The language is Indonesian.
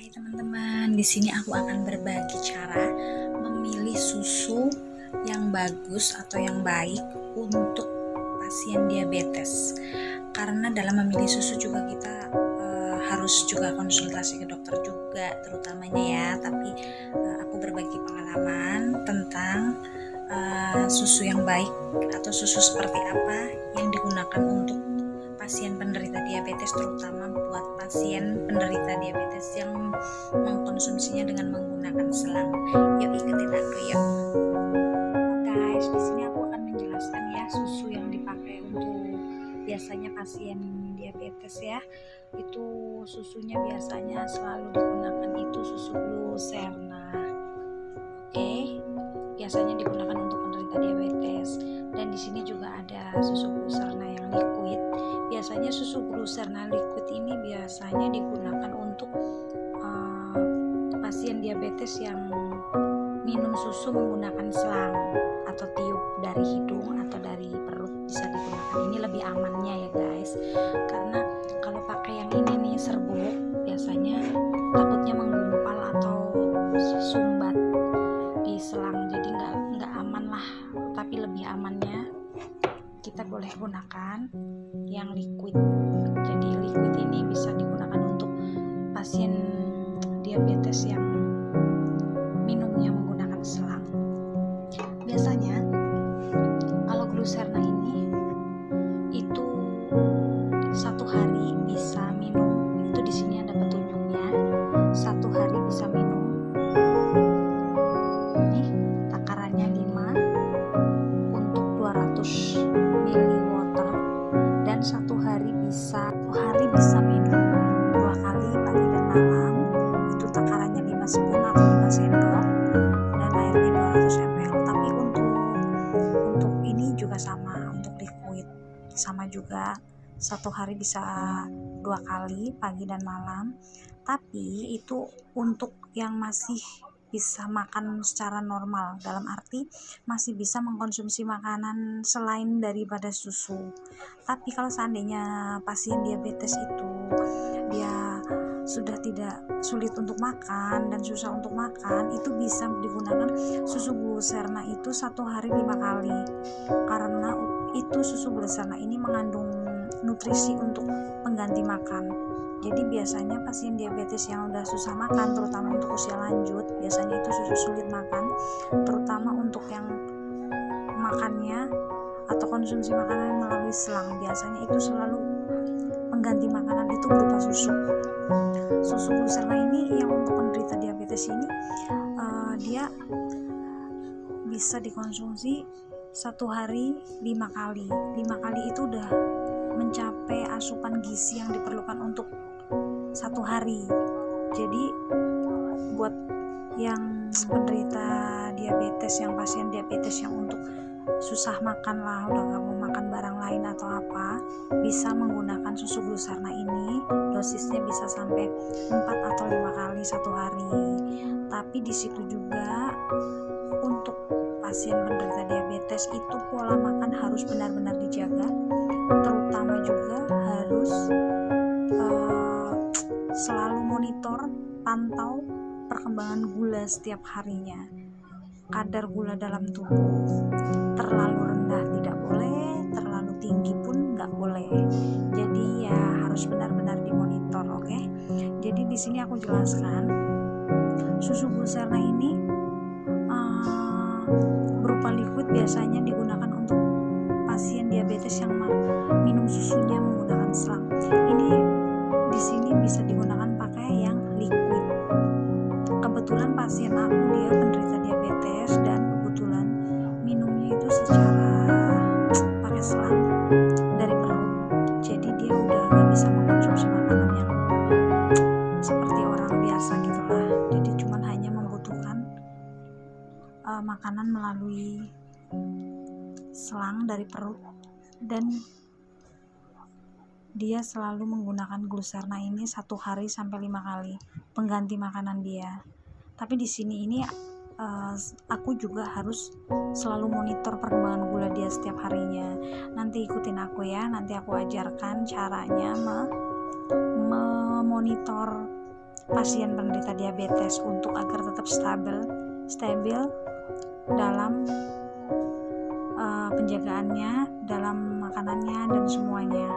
Hai teman-teman, di sini aku akan berbagi cara memilih susu yang bagus atau yang baik untuk pasien diabetes. Karena dalam memilih susu juga kita harus juga konsultasi ke dokter juga terutamanya ya. Tapi aku berbagi pengalaman tentang susu yang baik atau susu seperti apa yang digunakan untuk pasien penderita diabetes, terutama buat pasien penderita diabetes yang mengkonsumsinya dengan menggunakan selang. Yuk ikutin aku yuk. Guys, di sini aku akan menjelaskan ya susu yang dipakai untuk biasanya pasien diabetes ya. Itu susunya biasanya selalu digunakan itu susu Glucerna. Oke. Biasanya digunakan untuk penderita diabetes. Dan di sini juga ada susu Glucerna yang liquid. Biasanya susu Glucerna liquid ini biasanya digunakan untuk pasien diabetes yang minum susu menggunakan selang atau tiup dari hidung atau dari perut, bisa digunakan. Ini lebih amannya ya guys, karena kalau pakai yang ini nih serbuk biasanya takutnya menggumpal atau sumbat di selang, jadi nggak aman lah. Tapi lebih amannya kita boleh gunakan yang liquid. Jadi liquid ini bisa digunakan untuk pasien diabetes yang minumnya menggunakan selang. Biasanya kalau Glucerna ini itu satu hari bisa minum, itu di sini ada petunjuknya, satu hari bisa minum nih takarannya 5 untuk 200 ml water, dan satu hari bisa minum 2 kali pagi dan malam, itu takarannya 5 spoon atau 5 sendok, dan airnya 200 ml. Tapi untuk ini juga sama, untuk liquid sama juga, satu hari bisa 2 kali pagi dan malam. Tapi itu untuk yang masih bisa makan secara normal, dalam arti masih bisa mengkonsumsi makanan selain daripada susu. Tapi kalau seandainya pasien diabetes itu dia sudah tidak sulit untuk makan dan susah untuk makan, itu bisa digunakan susu Glucerna itu satu hari 5 kali, karena itu susu Glucerna ini mengandung nutrisi untuk pengganti makan. Jadi biasanya pasien diabetes yang udah susah makan, terutama untuk usia lanjut, biasanya itu sulit makan, terutama untuk yang makannya atau konsumsi makanan melalui selang, biasanya itu selalu pengganti makanan itu berupa susu. Susu Glucerna ini yang untuk penderita diabetes ini dia bisa dikonsumsi satu hari 5 kali. 5 kali itu udah mencapai asupan gizi yang diperlukan untuk satu hari. Jadi buat yang penderita diabetes, yang pasien diabetes yang untuk susah makan lah, udah gak mau makan barang lain atau apa, bisa menggunakan susu Glucerna ini. Dosisnya bisa sampai 4 atau 5 kali satu hari. Tapi di situ juga untuk pasien penderita diabetes itu pola makan harus benar-benar dijaga, terutama juga harus selalu monitor, pantau perkembangan gula setiap harinya. Kadar gula dalam tubuh terlalu rendah tidak boleh, terlalu tinggi pun nggak boleh. Jadi ya harus benar-benar dimonitor, oke? Jadi di sini aku jelaskan susu Glucerna ini berupa liquid, biasanya digunakan untuk pasien diabetes yang minum susunya menggunakan selang. Ini di sini bisa digunakan pakai yang liquid. Kebetulan pasien aku dia penderita diabetes dan kebetulan minumnya itu secara pakai selang dari perut. Jadi dia udah gak bisa mengkonsumsi makanan yang seperti orang biasa gitulah. Jadi cuman hanya membutuhkan makanan melalui selang dari perut, dan dia selalu menggunakan Glucerna ini satu hari sampai 5 kali pengganti makanan dia. Tapi di sini ini aku juga harus selalu monitor perkembangan gula dia setiap harinya. Nanti ikutin aku ya, nanti aku ajarkan caranya memonitor pasien penderita diabetes untuk agar tetap stabil dalam penjagaannya, dalam makanannya dan semuanya.